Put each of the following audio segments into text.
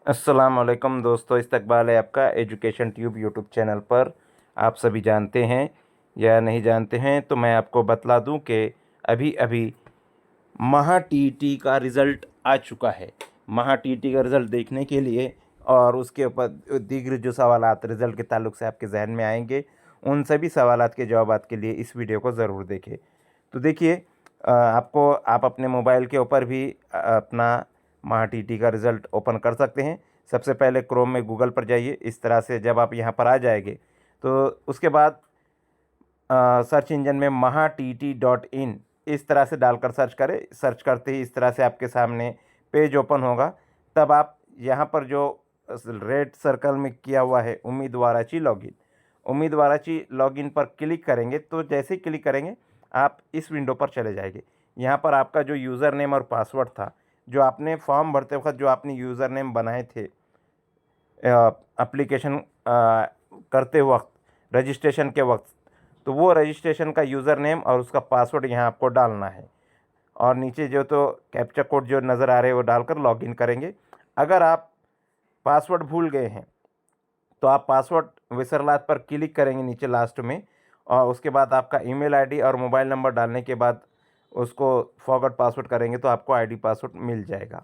अस्सलामुअलैकुम दोस्तों, इस्तकबाल है आपका एजुकेशन ट्यूब यूट्यूब चैनल पर। आप सभी जानते हैं या नहीं जानते हैं तो मैं आपको बतला दूं कि अभी अभी महा टीईटी का रिज़ल्ट आ चुका है। महा टीईटी का रिज़ल्ट देखने के लिए और उसके ऊपर दीगर जो सवालात रिज़ल्ट के ताल्लुक से आपके जहन में आएंगे, उन सभी सवालात के जवाबात के लिए इस वीडियो को ज़रूर देखें। तो देखिए, आप अपने मोबाइल के ऊपर भी अपना महा टीईटी का रिज़ल्ट ओपन कर सकते हैं। सबसे पहले क्रोम में गूगल पर जाइए। इस तरह से जब आप यहाँ पर आ जाएंगे तो उसके बाद सर्च इंजन में महा टीटी डॉट इन इस तरह से डालकर सर्च करें। सर्च करते ही इस तरह से आपके सामने पेज ओपन होगा। तब आप यहाँ पर जो रेड सर्कल में किया हुआ है उम्मीदवाराची लॉगिन पर क्लिक करेंगे। तो जैसे ही क्लिक करेंगे आप इस विंडो पर चले जाएंगे। यहाँ पर आपका जो यूज़र नेम और पासवर्ड था, जो आपने फॉर्म भरते वक्त जो आपने यूज़र नेम बनाए थे एप्लीकेशन करते वक्त, रजिस्ट्रेशन के वक्त, तो वो रजिस्ट्रेशन का यूज़र नेम और उसका पासवर्ड यहाँ आपको डालना है। और नीचे जो तो कैप्चा कोड जो नज़र आ रहे हैं वो डालकर लॉगिन करेंगे। अगर आप पासवर्ड भूल गए हैं तो आप पासवर्ड विसरलात पर क्लिक करेंगे नीचे लास्ट में, और उसके बाद आपका ईमेल आईडी और मोबाइल नंबर डालने के बाद उसको फॉरगॉट पासवर्ड करेंगे तो आपको आईडी पासवर्ड मिल जाएगा।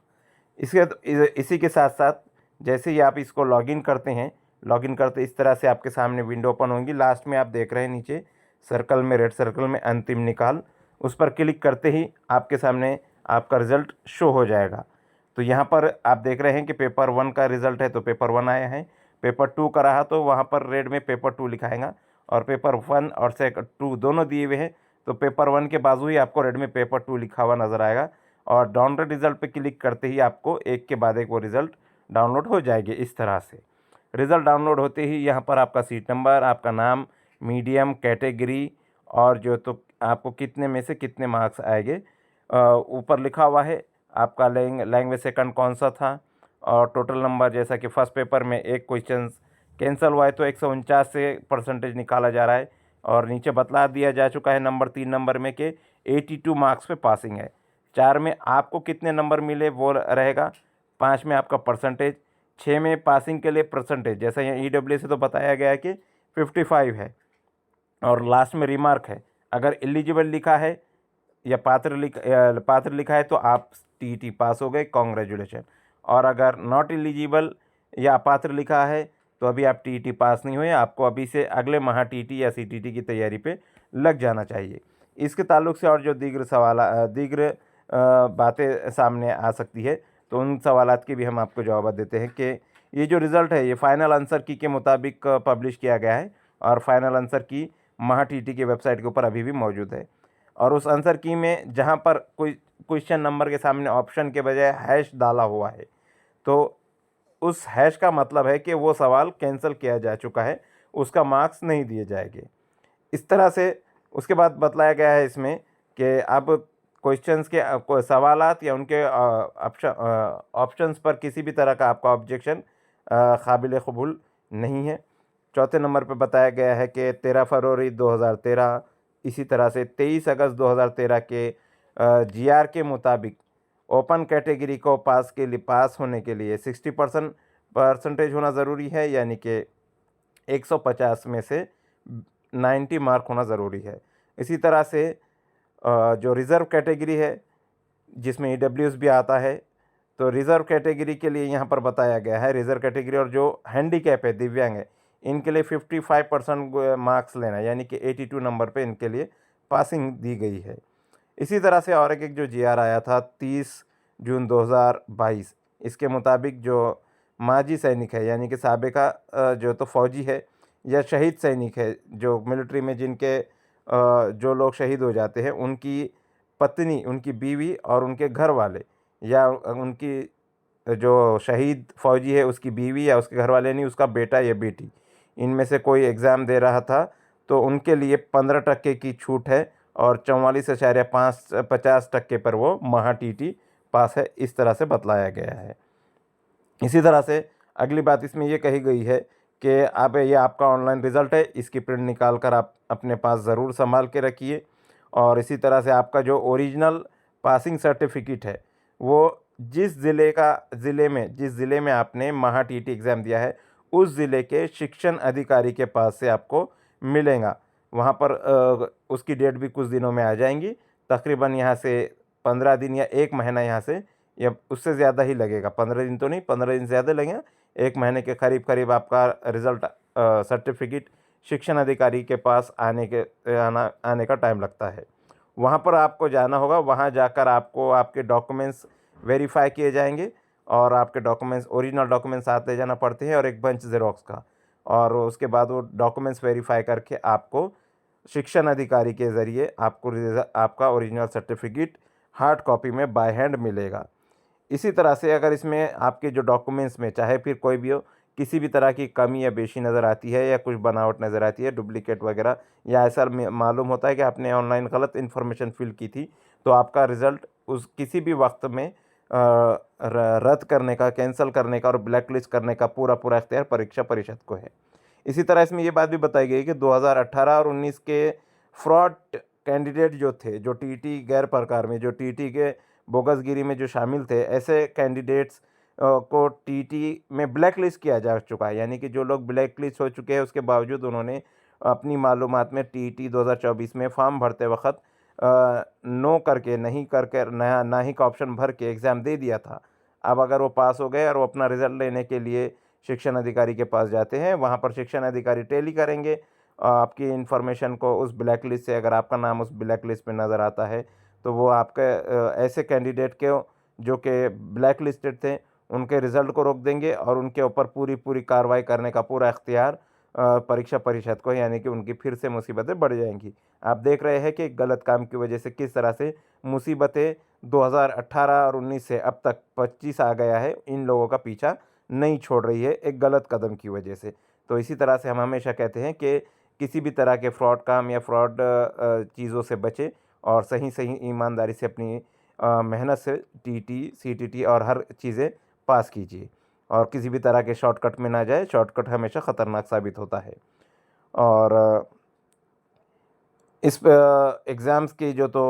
इसी के साथ साथ जैसे ही आप इसको लॉगिन करते हैं, लॉगिन करते इस तरह से आपके सामने विंडो ओपन होगी। लास्ट में आप देख रहे हैं नीचे सर्कल में, रेड सर्कल में अंतिम निकाल, उस पर क्लिक करते ही आपके सामने आपका रिज़ल्ट शो हो जाएगा। तो यहाँ पर आप देख रहे हैं कि पेपर 1 का रिज़ल्ट है तो पेपर 1 आया है। पेपर 2 का रहा तो वहाँ पर रेड में पेपर 2 लिखाएगा, और पेपर 1 और 2 दोनों दिए हुए हैं तो पेपर 1 के बाजू ही आपको रेड में पेपर 2 लिखा हुआ नज़र आएगा। और डाउनलोड रिज़ल्ट पे क्लिक करते ही आपको एक के बाद एक वो रिज़ल्ट डाउनलोड हो जाएगी। इस तरह से रिज़ल्ट डाउनलोड होते ही यहाँ पर आपका सीट नंबर, आपका नाम, मीडियम, कैटेगरी और जो तो आपको कितने में से कितने मार्क्स आएंगे ऊपर लिखा हुआ है। आपका लैंग्वेज सेकंड कौन सा था, और टोटल नंबर, जैसा कि फर्स्ट पेपर में एक क्वेश्चन कैंसिल हुआ है तो 149 से परसेंटेज निकाला जा रहा है। और नीचे बतला दिया जा चुका है नंबर 3 नंबर में कि 82 मार्क्स पे पासिंग है। 4 में आपको कितने नंबर मिले वो रहेगा, 5 में आपका परसेंटेज, 6 में पासिंग के लिए परसेंटेज, जैसा यहाँ EW से तो बताया गया है कि 55 है। और लास्ट में रिमार्क है, अगर एलिजिबल लिखा है या पात्र लिखा है तो आप टीईटी पास हो गए, कॉन्ग्रेचुलेशन। और अगर नॉट एलिजिबल या अपात्र लिखा है तो अभी आप टीईटी पास नहीं हुए, आपको अभी से अगले महा टीईटी या सीटीटी की तैयारी पे लग जाना चाहिए। इसके ताल्लुक से और जो दीगर बातें सामने आ सकती है तो उन सवालात के भी हम आपको जवाब देते हैं कि ये जो रिज़ल्ट है ये फ़ाइनल आंसर की के मुताबिक पब्लिश किया गया है, और फाइनल आंसर की महा टीईटी की वेबसाइट के ऊपर अभी भी मौजूद है। और उस आंसर की में जहाँ पर कोई क्वेश्चन नंबर के सामने ऑप्शन के बजाय हैश डाला हुआ है तो उस हैश का मतलब है कि वो सवाल कैंसिल किया जा चुका है, उसका मार्क्स नहीं दिए जाएंगे। इस तरह से उसके बाद बतलाया गया है इसमें कि अब क्वेश्चंस के सवालात या उनके ऑप्शंस पर किसी भी तरह का आपका ऑब्जेक्शन काबिल कबूल नहीं है। चौथे नंबर पर बताया गया है कि 13 फरवरी 2013, इसी तरह से 23 अगस्त 2013 के जीआर के मुताबिक ओपन कैटेगरी को पास होने के लिए 60% होना ज़रूरी है, यानी कि 150 में से 90 मार्क होना ज़रूरी है। इसी तरह से जो रिज़र्व कैटेगरी है जिसमें EWS भी आता है, तो रिज़र्व कैटेगरी के लिए यहाँ पर बताया गया है, रिज़र्व कैटेगरी और जो हैंडीकैप है, दिव्यांग है, इनके लिए 55% मार्क्स लेना, यानी कि 82 नंबर पे इनके लिए पासिंग दी गई है। इसी तरह से और एक जो जीआर आया था 30 जून 2022, इसके मुताबिक जो माजी सैनिक है, यानी कि साबिका जो तो फौजी है या शहीद सैनिक है, जो मिलिट्री में जिनके जो लोग शहीद हो जाते हैं, उनकी पत्नी, उनकी बीवी और उनके घर वाले, या उनकी जो शहीद फौजी है उसकी बीवी या उसके घर वाले, नहीं उसका बेटा या बेटी, इनमें से कोई एग्ज़ाम दे रहा था तो उनके लिए 15% की छूट है, और 44.50% पर वो महा टीईटी पास है। इस तरह से बतलाया गया है। इसी तरह से अगली बात इसमें ये कही गई है कि अब ये आपका ऑनलाइन रिज़ल्ट है, इसकी प्रिंट निकाल कर आप अपने पास ज़रूर संभाल के रखिए। और इसी तरह से आपका जो ओरिजिनल पासिंग सर्टिफिकेट है वो जिस ज़िले में आपने महा टीटी एग्ज़ाम दिया है, उस ज़िले के शिक्षण अधिकारी के पास से आपको मिलेगा। वहाँ पर उसकी डेट भी कुछ दिनों में आ जाएँगी। तकरीबन यहाँ से 15 दिन या 1 महीना यहाँ से, या उससे ज़्यादा ही लगेगा। 15 दिन तो नहीं, 15 दिन ज़्यादा लगेगा। 1 महीने के करीब-करीब आपका रिज़ल्ट सर्टिफ़िकेट शिक्षण अधिकारी के पास आने का टाइम लगता है। वहाँ पर आपको जाना होगा, वहाँ जाकर आपको आपके डॉक्यूमेंट्स वेरीफ़ाई किए जाएँगे और आपके डॉक्यूमेंट्स, ओरिजिनल डॉक्यूमेंट्स साथ ले जाना पड़ते हैं और एक बंच ज़ेरॉक्स का। और उसके बाद वो डॉक्यूमेंट्स वेरीफ़ाई करके आपको शिक्षण अधिकारी के ज़रिए आपका ओरिजिनल सर्टिफ़िकेट हार्ड कॉपी में बाय हैंड मिलेगा। इसी तरह से अगर इसमें आपके जो डॉक्यूमेंट्स में चाहे फिर कोई भी हो, किसी भी तरह की कमी या बेशी नज़र आती है या कुछ बनावट नज़र आती है, डुप्लिकेट वगैरह, या ऐसा मालूम होता है कि आपने ऑनलाइन गलत इन्फॉर्मेशन फिल की थी, तो आपका रिज़ल्ट उस किसी भी वक्त में रद्द करने का, कैंसिल करने का और ब्लैक लिस्ट करने का पूरा इख्तियार परीक्षा परिषद को है। इसी तरह इसमें ये बात भी बताई गई कि 2018 और 19 के फ्रॉड कैंडिडेट जो थे, जो टीटी गैर प्रकार में, जो टीटी के बोगसगिरी में जो शामिल थे, ऐसे कैंडिडेट्स को टीटी में ब्लैक लिस्ट किया जा चुका है। यानी कि जो लोग ब्लैक लिस्ट हो चुके हैं, उसके बावजूद उन्होंने अपनी मालूमात में टीटी 2024 में फॉर्म भरते वक़्त नो करके, नहीं करके, नया ना ही का ऑप्शन भर के एग्ज़ाम दे दिया था। अब अगर वो पास हो गए और वो अपना रिज़ल्ट लेने के लिए शिक्षण अधिकारी के पास जाते हैं, वहाँ पर शिक्षण अधिकारी टैली करेंगे आपकी इन्फॉर्मेशन को उस ब्लैक लिस्ट से। अगर आपका नाम उस ब्लैक लिस्ट में नज़र आता है, तो वो आपके ऐसे कैंडिडेट के जो कि ब्लैक लिस्टेड थे, उनके रिज़ल्ट को रोक देंगे और उनके ऊपर पूरी कार्रवाई करने का पूरा इख्तियार परीक्षा परिषद को है, यानी कि उनकी फिर से मुसीबतें बढ़ जाएँगी। आप देख रहे हैं कि गलत काम की वजह से किस तरह से मुसीबतें 2018 और 19 से अब तक 25 आ गया है, इन लोगों का पीछा नहीं छोड़ रही है एक गलत कदम की वजह से। तो इसी तरह से हम हमेशा कहते हैं कि किसी भी तरह के फ्रॉड काम या फ्रॉड चीज़ों से बचें और सही ईमानदारी से अपनी मेहनत से टीटी, सीटीटी और हर चीज़ें पास कीजिए और किसी भी तरह के शॉर्टकट में ना जाए। शॉर्टकट हमेशा ख़तरनाक साबित होता है। और इस एग्ज़ाम्स की जो तो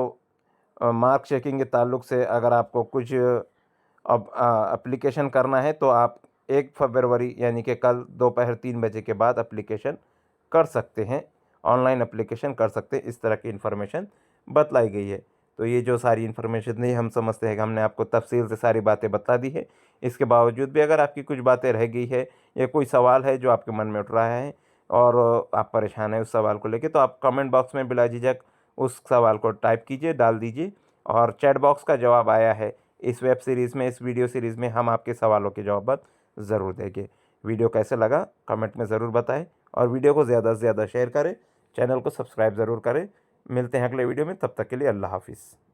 मार्क चेकिंग के ताल्लुक से अगर आपको कुछ अब एप्लीकेशन करना है, तो आप 1 फरवरी यानी कि कल दोपहर 3 बजे के बाद एप्लीकेशन कर सकते हैं, ऑनलाइन एप्लीकेशन कर सकते हैं। इस तरह की इन्फॉर्मेशन बतलाई गई है। तो ये जो सारी इन्फॉर्मेशन थी, हम समझते हैं कि हमने आपको तफ़सील से सारी बातें बता दी है। इसके बावजूद भी अगर आपकी कुछ बातें रह गई है या कोई सवाल है जो आपके मन में उठ रहा है और आप परेशान हैं उस सवाल को लेके, तो आप कमेंट बॉक्स में बिला झिझक उस सवाल को टाइप कीजिए, डाल दीजिए। और चैट बॉक्स का जवाब आया है इस वेब सीरीज़ में, इस वीडियो सीरीज़ में हम आपके सवालों के जवाब ज़रूर देंगे। वीडियो कैसे लगा कमेंट में ज़रूर बताएं और वीडियो को ज़्यादा से ज़्यादा शेयर करें, चैनल को सब्सक्राइब ज़रूर करें। मिलते हैं अगले वीडियो में, तब तक के लिए अल्लाह हाफ़िज़।